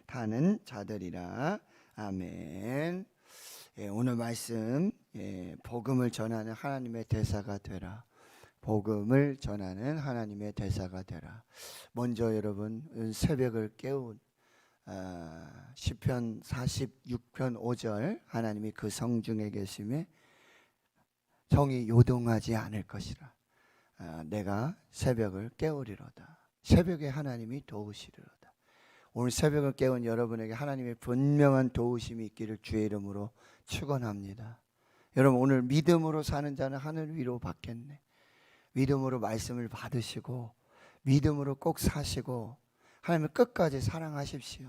타는 자들이라. 아멘. 오늘 말씀, 복음을 전하는 하나님의 대사가 되라. 복음을 전하는 하나님의 대사가 되라. 먼저 여러분, 새벽을 깨운 시편 46편 5절, 하나님이 그 성중에 계심에 정이 요동하지 않을 것이라. 내가 새벽을 깨우리로다. 새벽에 하나님이 도우시리로다. 오늘 새벽을 깨운 여러분에게 하나님의 분명한 도우심이 있기를 주의 이름으로 축원합니다. 여러분, 오늘 믿음으로 사는 자는 하늘 위로 받겠네. 믿음으로 말씀을 받으시고 믿음으로 꼭 사시고 하나님을 끝까지 사랑하십시오.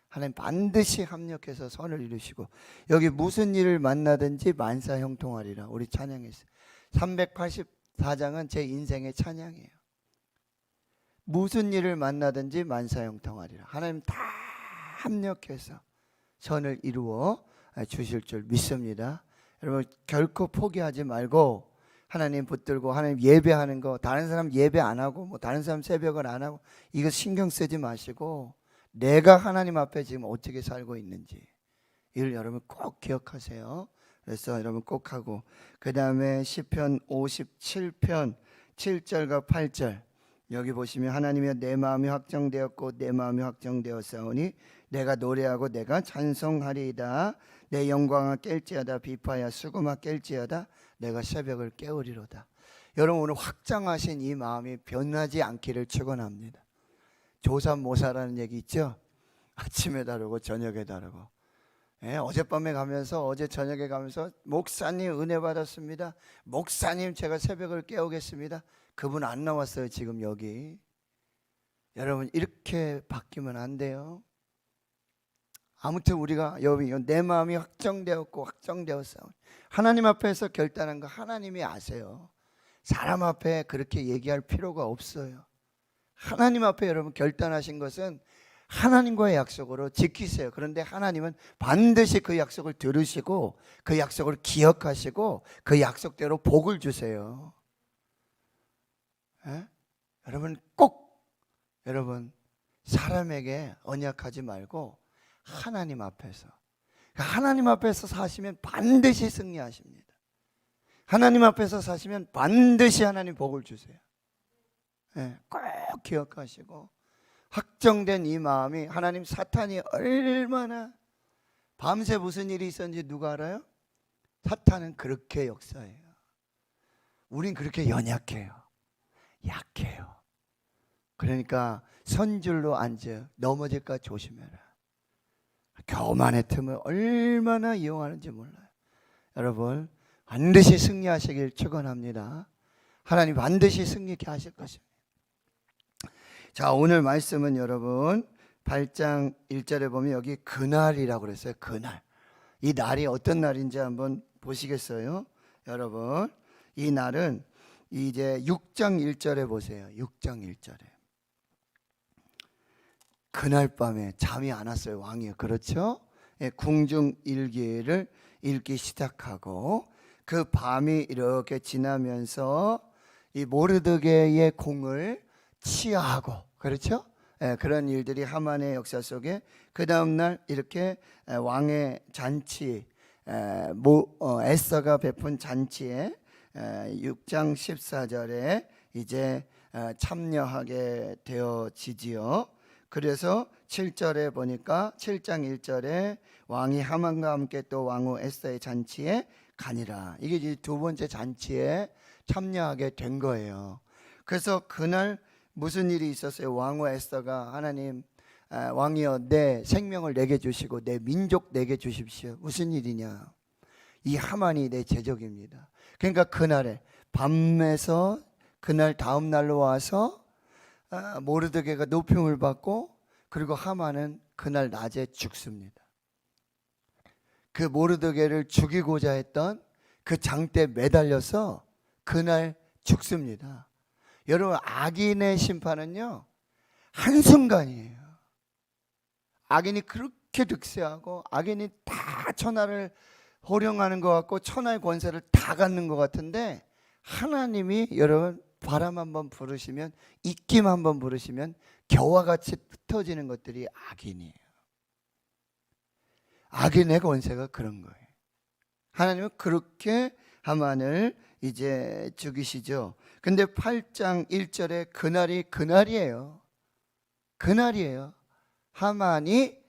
하나님 반드시 합력해서 선을 이루시고, 여기 무슨 일을 만나든지 만사 형통하리라. 우리 찬양했어요. 384장은 제 인생의 찬양이에요. 무슨 일을 만나든지 만사 형통하리라. 하나님 다 합력해서 선을 이루어 주실 줄 믿습니다. 여러분, 결코 포기하지 말고 하나님 붙들고 하나님 예배하는 거, 다른 사람 예배 안 하고 뭐 다른 사람 새벽을 안 하고 이거 신경 쓰지 마시고 내가 하나님 앞에 지금 어떻게 살고 있는지 이를 여러분 꼭 기억하세요. 그래서 여러분 꼭 하고, 그 다음에 시편 57편 7절과 8절 여기 보시면, 하나님이여 내 마음이 확정되었고 내 마음이 확정되었사오니 내가 노래하고 내가 찬송하리이다. 내 영광아 깰지어다. 비파야 수금아 깰지어다. 내가 새벽을 깨우리로다. 여러분, 오늘 확장하신 이 마음이 변하지 않기를 축원합니다. 조삼모사라는 얘기 있죠? 아침에 다르고 저녁에 다르고. 어젯밤에 가면서 어제 저녁에 가면서 목사님 은혜 받았습니다. 목사님 제가 새벽을 깨우겠습니다. 그분 안 나왔어요 지금 여기. 여러분, 이렇게 바뀌면 안 돼요. 아무튼 우리가 여기 내 마음이 확정되었고 확정되었어. 하나님 앞에서 결단한 거 하나님이 아세요. 사람 앞에 그렇게 얘기할 필요가 없어요. 하나님 앞에 여러분 결단하신 것은 하나님과의 약속으로 지키세요. 그런데 하나님은 반드시 그 약속을 들으시고 그 약속을 기억하시고 그 약속대로 복을 주세요. 여러분 꼭 여러분 사람에게 언약하지 말고 하나님 앞에서, 하나님 앞에서 사시면 반드시 승리하십니다. 하나님 앞에서 사시면 반드시 하나님 복을 주세요. 꼭 기억하시고, 확정된 이 마음이, 하나님 사탄이 얼마나 밤새 무슨 일이 있었는지 누가 알아요? 사탄은 그렇게 역사해요. 우린 그렇게 연약해요. 약해요. 그러니까 선줄로 앉아 넘어질까 조심해라. 교만의 틈을 얼마나 이용하는지 몰라요. 여러분 반드시 승리하시길 축원합니다. 하나님 반드시 승리케 하실 것입니다. 자, 오늘 말씀은 여러분 8장 1절에 보면 여기 그날이라고 그랬어요. 그날. 이 날이 어떤 날인지 한번 보시겠어요? 여러분, 이 날은 이제 6장 1절에 보세요. 6장 1절에. 그날 밤에 잠이 안 왔어요. 왕이요. 그렇죠? 궁중 일기를 읽기 시작하고, 그 밤이 이렇게 지나면서 이 모르드게의 공을 치하하고, 그렇죠? 그런 일들이 하만의 역사 속에, 그 다음날 이렇게 왕의 잔치, 에스더가 베푼 잔치에 6장 14절에 이제 참여하게 되어지지요. 그래서 7절에 보니까 7장 1절에 왕이 하만과 함께 또 왕후 에스더의 잔치에 가니라. 이게 이제 두 번째 잔치에 참여하게 된 거예요. 그래서 그날 무슨 일이 있었어요? 왕후 에스더가 하나님, 왕이여 내 생명을 내게 주시고 내 민족 내게 주십시오. 무슨 일이냐? 이 하만이 내 제적입니다. 그러니까 그날에 밤에서 그날 다음 날로 와서 모르드게가 높임을 받고, 그리고 하만은 그날 낮에 죽습니다. 그 모르드게를 죽이고자 했던 그 장대에 매달려서 그날 죽습니다. 여러분, 악인의 심판은요 한순간이에요. 악인이 그렇게 득세하고 악인이 다 천하를 호령하는 것 같고 천하의 권세를 다 갖는 것 같은데, 하나님이 여러분 바람 한번 부르시면, 입김 한번 부르시면 겨와 같이 흩어지는 것들이 악인이에요. 악인의 권세가 그런 거예요. 하나님은 그렇게 하만을 이제 죽이시죠. 근데 8장 1절에 그날이에요. 그날이에요. 하만이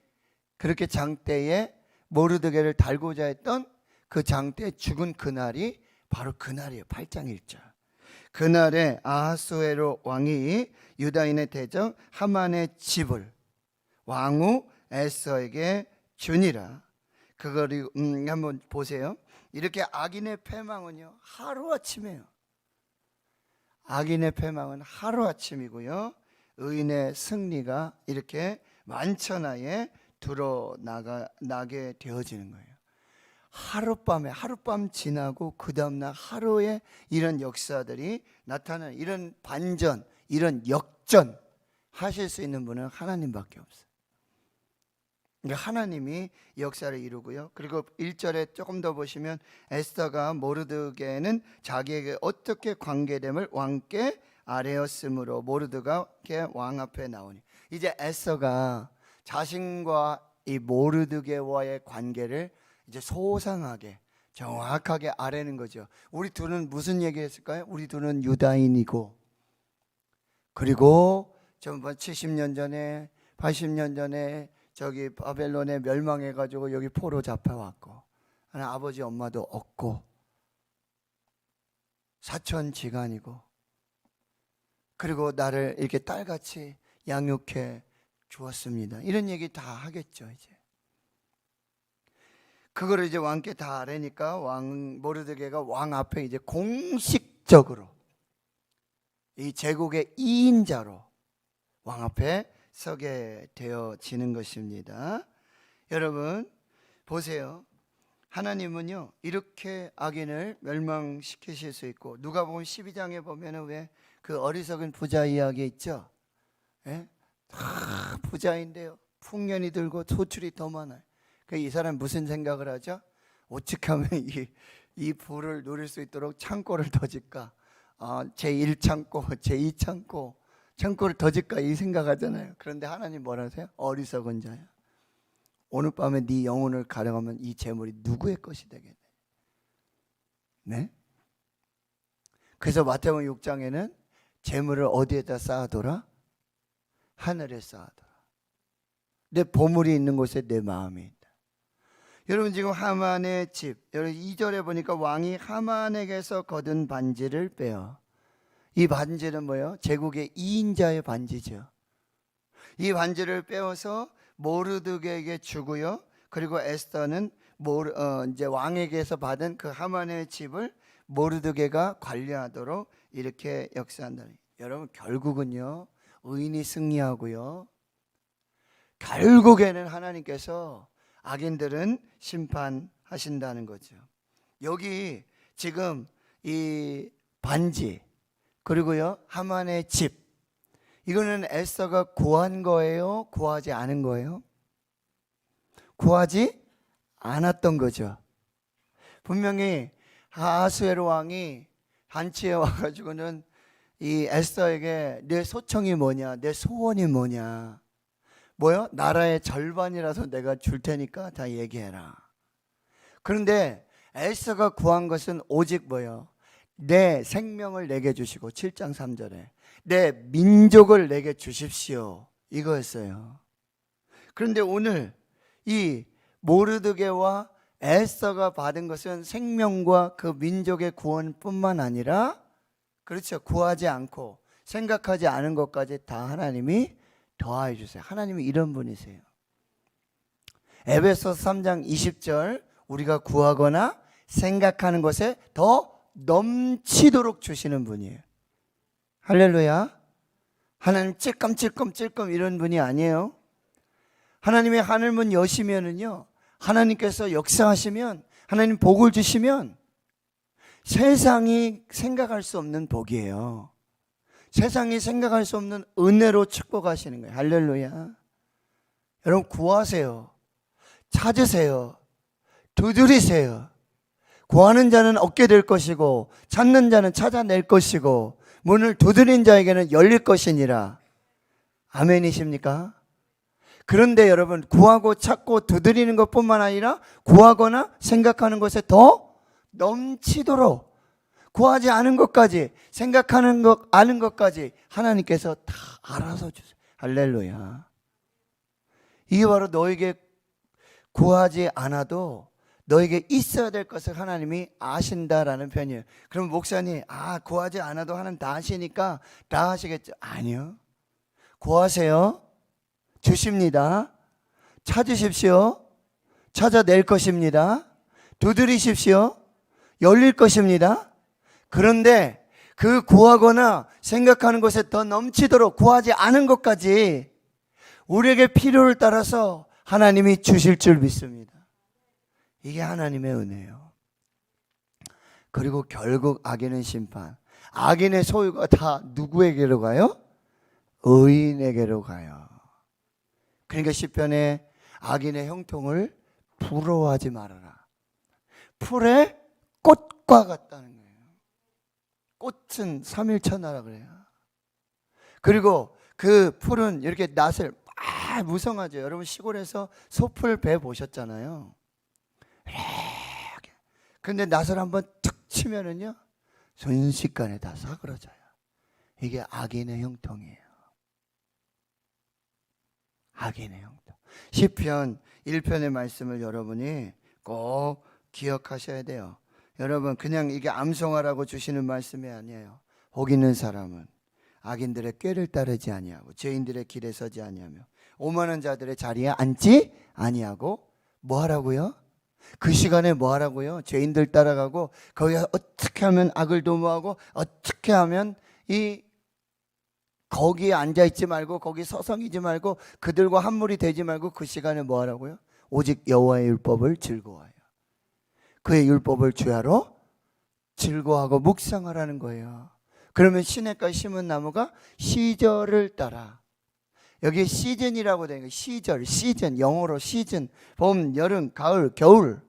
그렇게 장대에 모르드게를 달고자 했던 그 장대에 죽은 그날이 바로 그날이에요. 8장 1절. 그날에 아하수에로 왕이 유다인의 대적 하만의 집을 왕후 에스더에게 주니라. 그거를 한번 보세요. 이렇게 악인의 패망은요, 하루아침이에요. 악인의 패망은 하루아침이고요, 의인의 승리가 이렇게 만천하에 드러나게 되어지는 거예요. 하룻밤 지나고 그 다음날 하루에 이런 역사들이 나타나는, 이런 반전, 이런 역전 하실 수 있는 분은 하나님밖에 없어요. 하나님이 역사를 이루고요. 그리고 1절에 조금 더 보시면 에스더가 모르드게는 자기에게 어떻게 관계됨을 왕께 아뢰었으므로 모르드게 왕 앞에 나오니, 이제 에스더가 자신과 이 모르드게와의 관계를 이제 소상하게 정확하게 아뢰는 거죠. 우리 둘은 무슨 얘기했을까요? 우리 둘은 유다인이고, 그리고 전번 70년 전에 80년 전에 저기 바벨론에 멸망해가지고 여기 포로 잡혀왔고, 아버지 엄마도 없고 사촌지간이고, 그리고 나를 이렇게 딸같이 양육해 주었습니다. 이런 얘기 다 하겠죠. 이제 그거를 이제 왕께 다 아뢰니까 왕 모르드게가 왕 앞에 이제 공식적으로 이 제국의 2인자로 왕 앞에 서게 되어지는 것입니다. 여러분 보세요. 하나님은요 이렇게 악인을 멸망시키실 수 있고, 누가복음 12장에 보면은 왜 그 어리석은 부자 이야기 있죠? 예? 다 부자인데요 풍년이 들고 소출이 더 많아요. 이 사람 무슨 생각을 하죠? 어떻게 하면 이 부를 누릴 수 있도록 창고를 더 짓까? 제1창고, 제2창고, 창고를 더 짓까? 이 생각하잖아요. 그런데 하나님 뭐라 하세요? 어리석은 자야, 오늘 밤에 네 영혼을 가려가면 이 재물이 누구의 것이 되겠네. 네? 그래서 마태복음 6장에는 재물을 어디에다 쌓아둬라? 하늘에 쌓아둬라. 내 보물이 있는 곳에 내 마음이 있다. 여러분 지금 하만의 집, 여러분 2절에 보니까 왕이 하만에게서 거둔 반지를 빼어, 이 반지는 뭐예요? 제국의 2인자의 반지죠. 이 반지를 빼어서 모르드게에게 주고요, 그리고 에스더는 이제 왕에게서 받은 그 하만의 집을 모르드게가 관리하도록 이렇게 역사한다. 여러분 결국은요 의인이 승리하고요, 결국에는 하나님께서 악인들은 심판하신다는 거죠. 여기 지금 이 반지 그리고요 하만의 집, 이거는 에스더가 구한 거예요? 구하지 않은 거예요? 구하지 않았던 거죠. 분명히 아하수에로 왕이 단치에 와가지고는 이 에스더에게 내 소청이 뭐냐, 내 소원이 뭐냐, 뭐요? 나라의 절반이라서 내가 줄 테니까 다 얘기해라. 그런데 에스더가 구한 것은 오직 뭐요? 내 생명을 내게 주시고 7장 3절에 내 민족을 내게 주십시오, 이거였어요. 그런데 오늘 이 모르드게와 에스더가 받은 것은 생명과 그 민족의 구원뿐만 아니라, 그렇죠, 구하지 않고 생각하지 않은 것까지 다 하나님이 더하여 주세요. 하나님이 이런 분이세요. 에베소서 3장 20절, 우리가 구하거나 생각하는 것에 더 넘치도록 주시는 분이에요. 할렐루야. 하나님 찔끔찔끔 이런 분이 아니에요. 하나님의 하늘문 여시면은요, 하나님께서 역사하시면, 하나님 복을 주시면 세상이 생각할 수 없는 복이에요. 세상이 생각할 수 없는 은혜로 축복하시는 거예요. 할렐루야. 여러분 구하세요. 찾으세요. 두드리세요. 구하는 자는 얻게 될 것이고 찾는 자는 찾아낼 것이고 문을 두드린 자에게는 열릴 것이니라. 아멘이십니까? 그런데 여러분, 구하고 찾고 두드리는 것뿐만 아니라 구하거나 생각하는 것에 더 넘치도록 구하지 않은 것까지, 생각하는 것, 아는 것까지 하나님께서 다 알아서 주세요. 할렐루야. 이게 바로 너에게 구하지 않아도 너에게 있어야 될 것을 하나님이 아신다라는 편이에요. 그럼 목사님, 구하지 않아도 하나님 다 아시니까 다 하시겠죠? 아니요. 구하세요. 주십니다. 찾으십시오. 찾아낼 것입니다. 두드리십시오. 열릴 것입니다. 그런데 그 구하거나 생각하는 것에 더 넘치도록 구하지 않은 것까지 우리에게 필요를 따라서 하나님이 주실 줄 믿습니다. 이게 하나님의 은혜예요. 그리고 결국 악인은 심판. 악인의 소유가 다 누구에게로 가요? 의인에게로 가요. 그러니까 시편에 악인의 형통을 부러워하지 말아라. 풀의 꽃과 같다는 거예요. 꽃은 3일 천하라 그래요. 그리고 그 풀은 이렇게 낫을 무성하죠. 여러분 시골에서 소풀 배 보셨잖아요. 근데 낫을 한번 툭 치면은요 순식간에 다 사그러져요. 이게 악인의 형통이에요. 악인의 형통. 시편 1편의 말씀을 여러분이 꼭 기억하셔야 돼요. 여러분 그냥 이게 암송하라고 주시는 말씀이 아니에요. 복 있는 사람은 악인들의 꾀를 따르지 아니하고 죄인들의 길에 서지 아니하며 오만한 자들의 자리에 앉지 아니하고 뭐 하라고요? 그 시간에 뭐 하라고요? 죄인들 따라가고 거기 어떻게 하면 악을 도모하고 어떻게 하면 거기에 앉아있지 말고 거기 서성이지 말고 그들과 한물이 되지 말고 그 시간에 뭐 하라고요? 오직 여호와의 율법을 즐거워해요. 그의 율법을 주야로 즐거워하고 묵상하라는 거예요. 그러면 시냇가에 심은 나무가 시절을 따라, 여기 시즌이라고 되는 거예요. 시절, 시즌, 영어로 시즌, 봄, 여름, 가을, 겨울,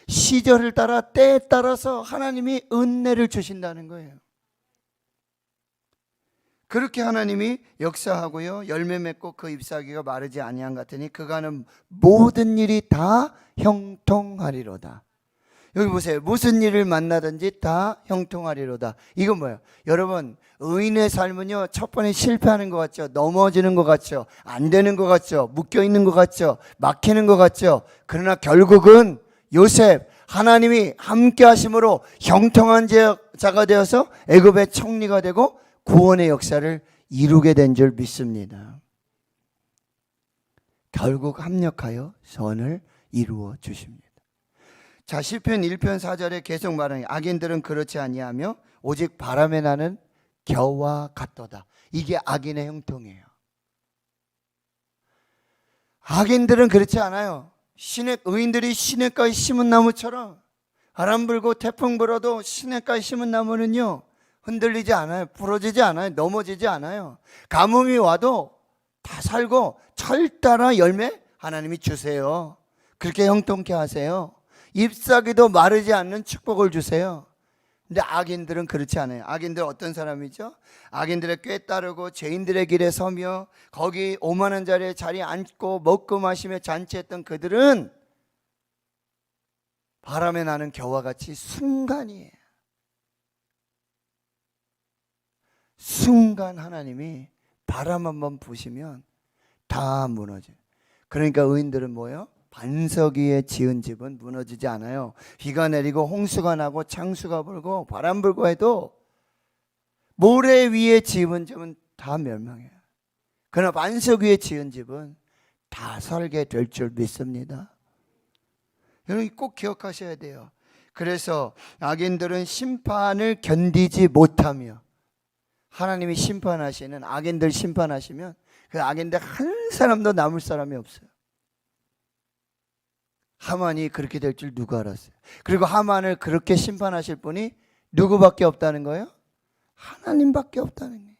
시절을 따라 때에 따라서 하나님이 은혜를 주신다는 거예요. 그렇게 하나님이 역사하고요 열매 맺고 그 잎사귀가 마르지 아니한 같으니 그가 하는 모든 일이 다 형통하리로다. 여기 보세요. 무슨 일을 만나든지 다 형통하리로다. 이건 뭐예요? 여러분 의인의 삶은요 첫 번에 실패하는 것 같죠? 넘어지는 것 같죠? 안 되는 것 같죠? 묶여있는 것 같죠? 막히는 것 같죠? 그러나 결국은 요셉 하나님이 함께 하심으로 형통한 자가 되어서 애굽의 총리가 되고 구원의 역사를 이루게 된 줄 믿습니다. 결국 합력하여 선을 이루어 주십니다. 자, 시편 1편 4절에 계속 말하는 악인들은 그렇지 아니하며 오직 바람에 나는 겨와 같도다. 이게 악인의 형통이에요. 악인들은 그렇지 않아요. 의인들이 시냇가에 심은 나무처럼 바람 불고 태풍 불어도 시냇가에 심은 나무는요 흔들리지 않아요. 부러지지 않아요. 넘어지지 않아요. 가뭄이 와도 다 살고 철 따라 열매 하나님이 주세요. 그렇게 형통케 하세요. 잎사귀도 마르지 않는 축복을 주세요. 근데 악인들은 그렇지 않아요. 악인들 어떤 사람이죠? 악인들의 꾀 따르고 죄인들의 길에 서며 거기 오만한 자리에 앉고 먹고 마시며 잔치했던 그들은 바람에 나는 겨와 같이 순간이에요. 순간 하나님이 바람 한번 부시면 다 무너져요. 그러니까 의인들은 뭐예요? 반석 위에 지은 집은 무너지지 않아요. 비가 내리고 홍수가 나고 창수가 불고 바람 불고 해도 모래 위에 지은 집은 다 멸망해요. 그러나 반석 위에 지은 집은 다 살게 될 줄 믿습니다. 여러분 꼭 기억하셔야 돼요. 그래서 악인들은 심판을 견디지 못하며 하나님이 심판하시는 악인들 심판하시면 그 악인들 한 사람도 남을 사람이 없어요. 하만이 그렇게 될 줄 누가 알았어요? 그리고 하만을 그렇게 심판하실 분이 누구밖에 없다는 거예요? 하나님밖에 없다는 거예요.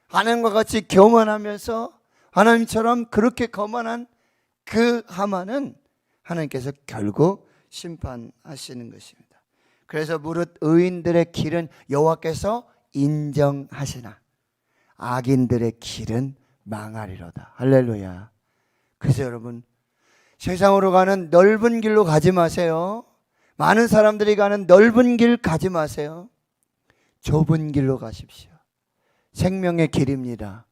하나님과 같이 교만하면서 하나님처럼 그렇게 거만한 그 하만은 하나님께서 결국 심판하시는 것입니다. 그래서 무릇 의인들의 길은 여호와께서 인정하시나 악인들의 길은 망하리로다. 할렐루야. 그래서 여러분, 세상으로 가는 넓은 길로 가지 마세요. 많은 사람들이 가는 넓은 길 가지 마세요. 좁은 길로 가십시오. 생명의 길입니다.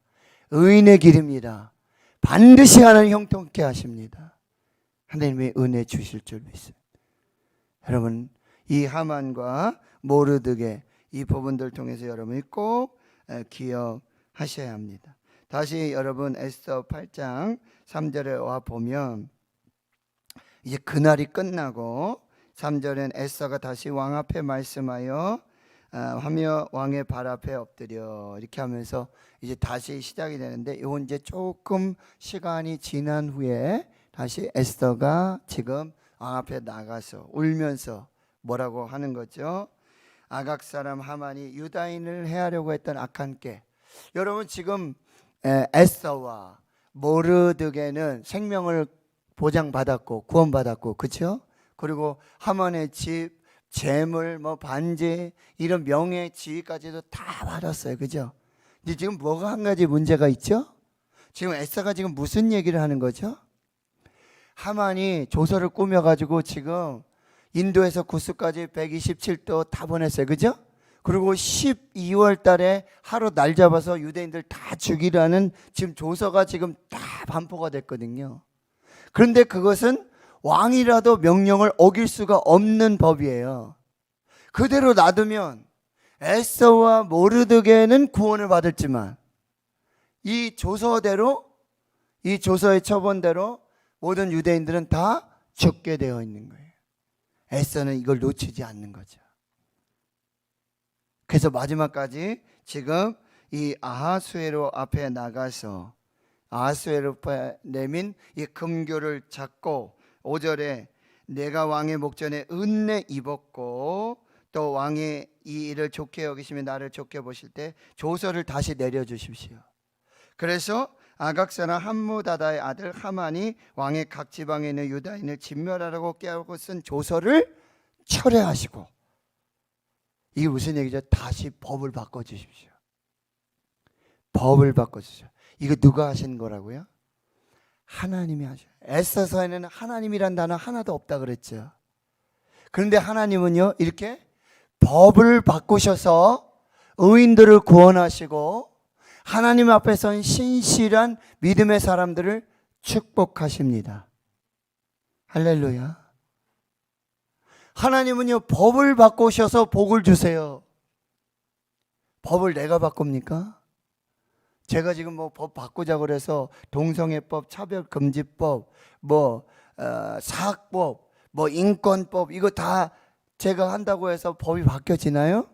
의인의 길입니다. 반드시 하나님 형통케 하십니다. 하나님의 은혜 주실 줄 믿습니다. 여러분, 이 하만과 모르드게 이 부분들 통해서 여러분이 꼭 기억하셔야 합니다. 다시 여러분 에스더 8장 3절에 와 보면 이제 그날이 끝나고 3절엔 에스더가 다시 왕 앞에 말씀하여 하며 왕의 발 앞에 엎드려 이렇게 하면서 이제 다시 시작이 되는데, 이건 이제 조금 시간이 지난 후에 다시 에스더가 지금 왕 앞에 나가서 울면서 뭐라고 하는 거죠? 아각 사람 하만이 유다인을 해하려고 했던 악한 꾀. 여러분, 지금 에스더와 모르드게는 생명을 보장받았고 구원받았고, 그렇죠? 그리고 하만의 집, 재물, 뭐 반지, 이런 명예, 지위까지도 다 받았어요, 그죠? 근데 지금 뭐가 한 가지 문제가 있죠? 지금 에스더가 지금 무슨 얘기를 하는 거죠? 하만이 조서를 꾸며가지고 지금 인도에서 구스까지 127도 다 보냈어요, 그죠? 그리고 12월 달에 하루 날 잡아서 유대인들 다 죽이라는 지금 조서가 지금 다 반포가 됐거든요. 그런데 그것은 왕이라도 명령을 어길 수가 없는 법이에요. 그대로 놔두면 에스더와 모르드게는 구원을 받았지만 이 조서대로, 이 조서의 처분대로 모든 유대인들은 다 죽게 되어 있는 거예요. 에스더는 이걸 놓치지 않는 거죠. 그래서 마지막까지 지금 이 아하수에로 앞에 나가서 아하수에로 앞에 내민 이 금교를 잡고 5절에 내가 왕의 목전에 은혜 입었고 또 왕의 이 일을 좋게 여기시면 나를 좋게 보실 때 조서를 다시 내려주십시오. 그래서 아각 사람 함무다다의 아들 하만이 왕의 각 지방에 있는 유다인을 진멸하라고 깨우고 쓴 조서를 철회하시고, 이게 무슨 얘기죠? 다시 법을 바꿔주십시오. 법을 바꿔주십시오. 이거 누가 하신 거라고요? 하나님이 하셔요. 에스더서에는 하나님이란 단어 하나도 없다 그랬죠. 그런데 하나님은요, 이렇게 법을 바꾸셔서 의인들을 구원하시고 하나님 앞에 선 신실한 믿음의 사람들을 축복하십니다. 할렐루야. 하나님은요, 법을 바꾸셔서 복을 주세요. 법을 내가 바꿉니까? 제가 지금 뭐 법 바꾸자고 그래서 동성애법, 차별금지법, 사학법, 인권법, 이거 다 제가 한다고 해서 법이 바뀌어지나요?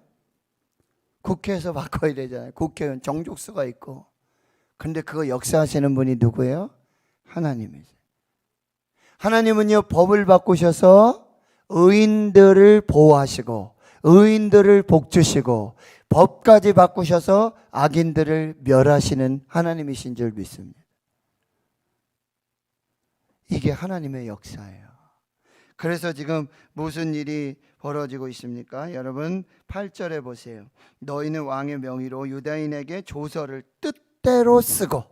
국회에서 바꿔야 되잖아요. 국회의원 정족수가 있고. 근데 그거 역사하시는 분이 누구예요? 하나님이죠. 하나님은요, 법을 바꾸셔서 의인들을 보호하시고 의인들을 복주시고 법까지 바꾸셔서 악인들을 멸하시는 하나님이신 줄 믿습니다. 이게 하나님의 역사예요. 그래서 지금 무슨 일이 벌어지고 있습니까? 여러분 8절에 보세요. 너희는 왕의 명의로 유다인에게 조서를 뜻대로 쓰고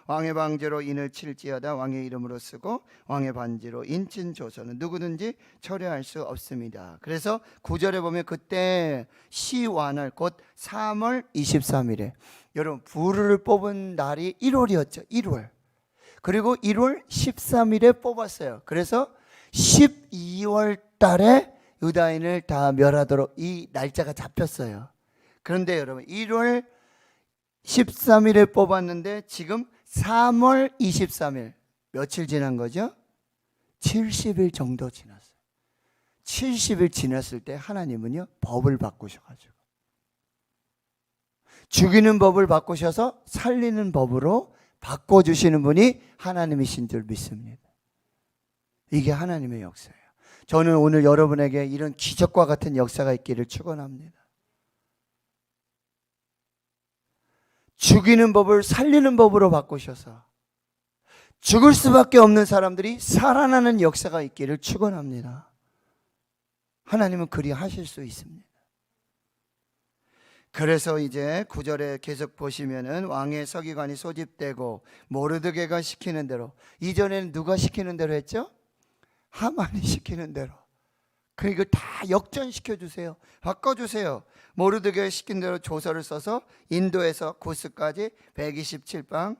왕의 방지로 인을 칠지어다 왕의 이름으로 쓰고 왕의 반지로 인친 조서는 누구든지 철회할 수 없습니다. 그래서 9절에 보면 그때 시완을 곧 3월 23일에 여러분 부르를 뽑은 날이 1월이었죠. 1월. 그리고 1월 13일에 뽑았어요. 그래서 12월 달에 유다인을 다 멸하도록 이 날짜가 잡혔어요. 그런데 여러분 1월 13일에 뽑았는데 지금 3월 23일 며칠 지난 거죠? 70일 정도 지났어요. 70일 지났을 때 하나님은요 법을 바꾸셔가지고 죽이는 법을 바꾸셔서 살리는 법으로 바꿔주시는 분이 하나님이신 줄 믿습니다. 이게 하나님의 역사예요. 저는 오늘 여러분에게 이런 기적과 같은 역사가 있기를 축원합니다. 죽이는 법을 살리는 법으로 바꾸셔서 죽을 수밖에 없는 사람들이 살아나는 역사가 있기를 축원합니다. 하나님은 그리 하실 수 있습니다. 그래서 이제 9절에 계속 보시면은 왕의 서기관이 소집되고 모르드게가 시키는 대로, 이전에는 누가 시키는 대로 했죠? 하만이 시키는 대로. 그리고 다 역전시켜 주세요. 바꿔주세요. 모르드게 시킨 대로 조서를 써서 인도에서 구스까지 127방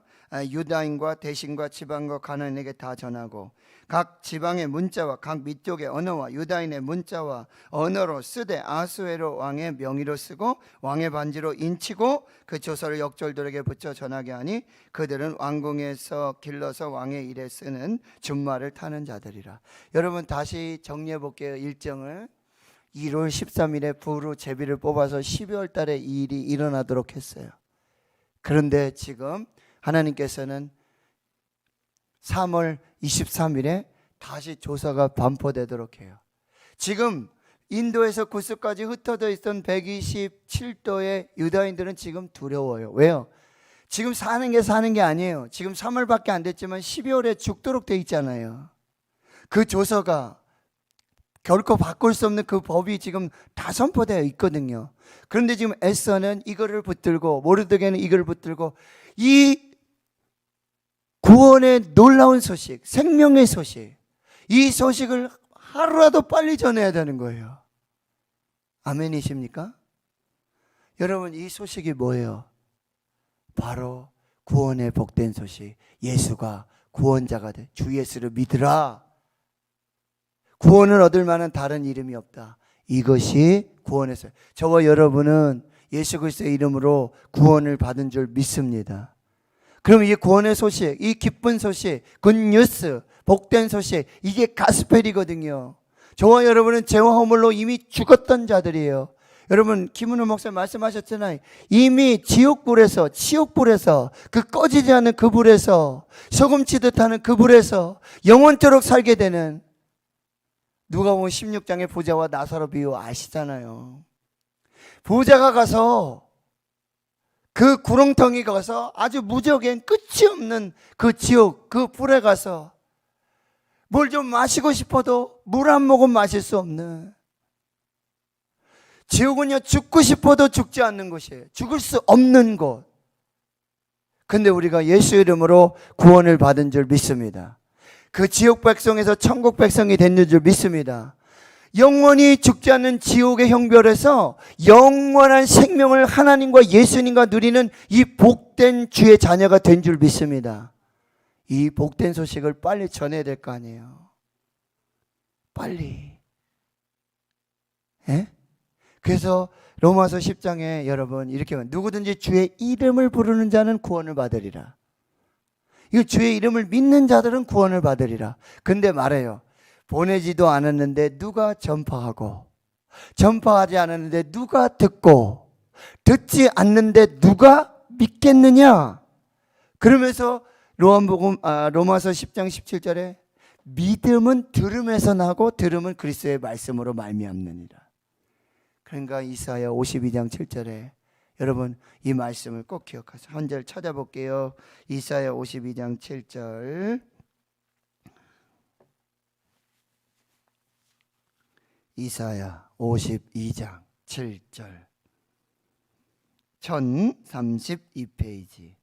유다인과 대신과 지방과 가나안에게 다 전하고, 각 지방의 문자와 각 민족의 언어와 유다인의 문자와 언어로 쓰되 아수에로 왕의 명의로 쓰고 왕의 반지로 인치고 그 조서를 역졸들에게 붙여 전하게 하니 그들은 왕궁에서 길러서 왕의 일에 쓰는 준말을 타는 자들이라. 여러분 다시 정리해 볼게요. 일정을 1월 13일에 부로 제비를 뽑아서 12월 달에 이 일이 일어나도록 했어요. 그런데 지금 하나님께서는 3월 23일에 다시 조사가 반포되도록 해요. 지금 인도에서 구스까지 흩어져 있던 127도의 유다인들은 지금 두려워요. 왜요? 지금 사는 게 아니에요. 지금 3월밖에 안 됐지만 12월에 죽도록 돼 있잖아요. 그 조서가 결코 바꿀 수 없는 그 법이 지금 다 선포되어 있거든요. 그런데 지금 에스더는 이거를 붙들고 모르드게는 이걸 붙들고 이 구원의 놀라운 소식, 생명의 소식, 이 소식을 하루라도 빨리 전해야 되는 거예요. 아멘이십니까? 여러분 이 소식이 뭐예요? 바로 구원의 복된 소식, 예수가 구원자가 돼 주 예수를 믿으라. 구원을 얻을 만한 다른 이름이 없다. 이것이 구원의 소식. 저와 여러분은 예수 그리스도의 이름으로 구원을 받은 줄 믿습니다. 그럼 이 구원의 소식, 이 기쁜 소식, 굿뉴스, 복된 소식, 이게 가스펠이거든요. 저와 여러분은 죄와 허물로 이미 죽었던 자들이에요. 여러분 김은호 목사님 말씀하셨잖아요. 이미 지옥불에서 그 꺼지지 않는 그 불에서, 소금치듯 하는 그 불에서 영원토록 살게 되는, 누가복음 16장의 부자와 나사로 비유 아시잖아요. 부자가 가서 그 구렁텅이 가서 아주 무적엔 끝이 없는 그 지옥, 그 불에 가서 뭘 좀 마시고 싶어도 물 한 모금 마실 수 없는, 지옥은요 죽고 싶어도 죽지 않는 곳이에요. 죽을 수 없는 곳. 근데 우리가 예수 이름으로 구원을 받은 줄 믿습니다. 그 지옥 백성에서 천국 백성이 된 줄 믿습니다. 영원히 죽지 않는 지옥의 형벌에서 영원한 생명을 하나님과 예수님과 누리는 이 복된 주의 자녀가 된 줄 믿습니다. 이 복된 소식을 빨리 전해야 될 거 아니에요. 빨리. 예? 그래서 로마서 10장에 여러분 이렇게 말해요. 누구든지 주의 이름을 부르는 자는 구원을 받으리라. 이 주의 이름을 믿는 자들은 구원을 받으리라. 근데 말해요. 보내지도 않았는데 누가 전파하고, 전파하지 않았는데 누가 듣고, 듣지 않는데 누가 믿겠느냐? 그러면서 로마서 10장 17절에 믿음은 들음에서 나고 들음은 그리스도의 말씀으로 말미암느니라. 그러니까 이사야 52장 7절에 여러분 이 말씀을 꼭 기억하세요. 한 절 찾아볼게요. 이사야 52장 7절. 이사야 52장 7절 1032페이지.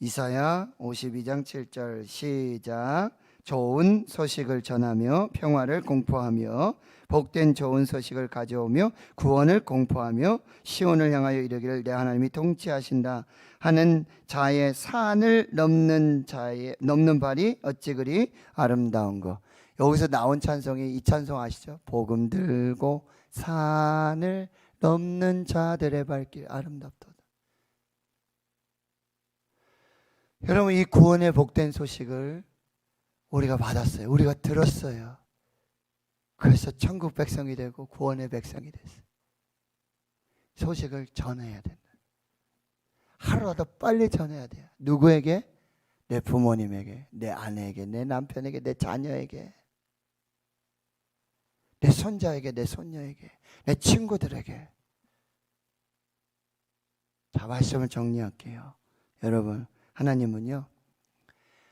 이사야 52장 7절 시작. 좋은 소식을 전하며 평화를 공포하며 복된 좋은 소식을 가져오며 구원을 공포하며 시온을 향하여 이르기를 내 하나님이 통치하신다 하는 자의 산을 넘는 발이 어찌 그리 아름다운가. 여기서 나온 찬송이 이 찬송 아시죠? 복음 들고 산을 넘는 자들의 발길 아름답도다. 여러분 이 구원의 복된 소식을 우리가 받았어요. 우리가 들었어요. 그래서 천국 백성이 되고 구원의 백성이 됐어요. 소식을 전해야 된다. 하루라도 빨리 전해야 돼요. 누구에게? 내 부모님에게, 내 아내에게, 내 남편에게, 내 자녀에게, 내 손자에게, 내 손녀에게, 내 친구들에게. 자, 말씀을 정리할게요. 여러분, 하나님은요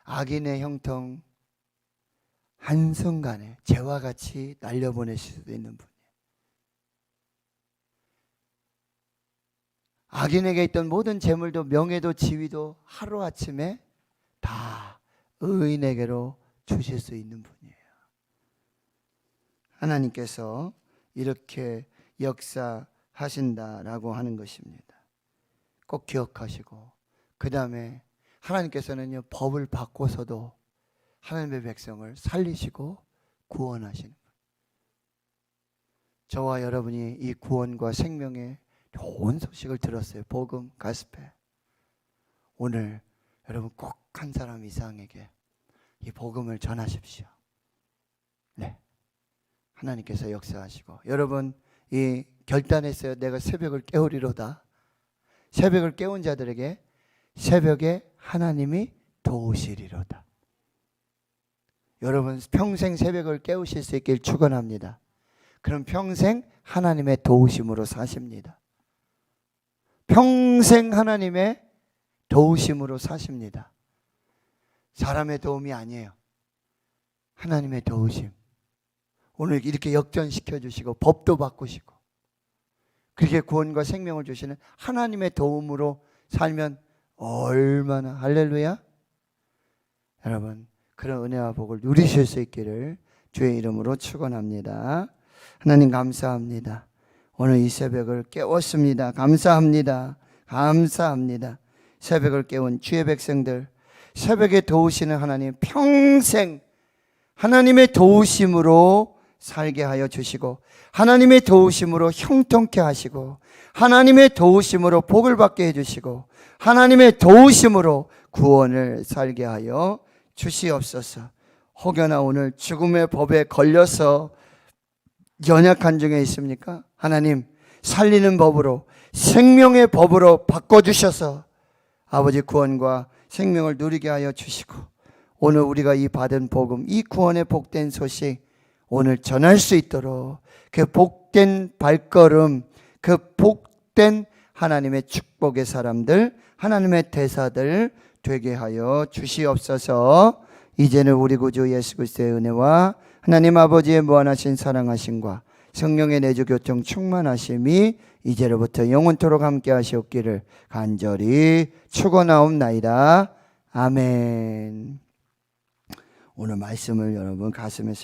악인의 형통 한순간에 죄와 같이 날려보내실 수도 있는 분이에요. 악인에게 있던 모든 재물도 명예도 지위도 하루아침에 다 의인에게로 주실 수 있는 분이에요. 하나님께서 이렇게 역사하신다라고 하는 것입니다. 꼭 기억하시고, 그 다음에 하나님께서는요, 법을 바꿔서도 하나님의 백성을 살리시고 구원하시는 거예요. 저와 여러분이 이 구원과 생명의 좋은 소식을 들었어요. 복음, 가스펠. 오늘 여러분 꼭 한 사람 이상에게 이 복음을 전하십시오. 네, 하나님께서 역사하시고, 여러분 이 결단했어요. 내가 새벽을 깨우리로다. 새벽을 깨운 자들에게 새벽에 하나님이 도우시리로다. 여러분 평생 새벽을 깨우실 수 있길 축원합니다. 그럼 평생 하나님의 도우심으로 사십니다. 평생 하나님의 도우심으로 사십니다. 사람의 도움이 아니에요. 하나님의 도우심. 오늘 이렇게 역전시켜 주시고 법도 바꾸시고 그렇게 구원과 생명을 주시는 하나님의 도움으로 살면 얼마나, 할렐루야. 여러분 그런 은혜와 복을 누리실 수 있기를 주의 이름으로 축원합니다. 하나님 감사합니다. 오늘 이 새벽을 깨웠습니다. 감사합니다. 감사합니다. 새벽을 깨운 주의 백성들, 새벽에 도우시는 하나님, 평생 하나님의 도우심으로 살게 하여 주시고, 하나님의 도우심으로 형통케 하시고, 하나님의 도우심으로 복을 받게 해주시고, 하나님의 도우심으로 구원을 살게 하여 주시옵소서. 혹여나 오늘 죽음의 법에 걸려서 연약한 중에 있습니까? 하나님 살리는 법으로, 생명의 법으로 바꿔주셔서 아버지 구원과 생명을 누리게 하여 주시고, 오늘 우리가 이 받은 복음, 이 구원의 복된 소식 오늘 전할 수 있도록 그 복된 발걸음, 그 복된 하나님의 축복의 사람들, 하나님의 대사들 되게 하여 주시옵소서. 이제는 우리 구주 예수 그리스도의 은혜와 하나님 아버지의 무한하신 사랑하심과 성령의 내주 교통 충만하심이 이제로부터 영원토록 함께 하시옵기를 간절히 축원하옵나이다. 아멘. 오늘 말씀을 여러분 가슴에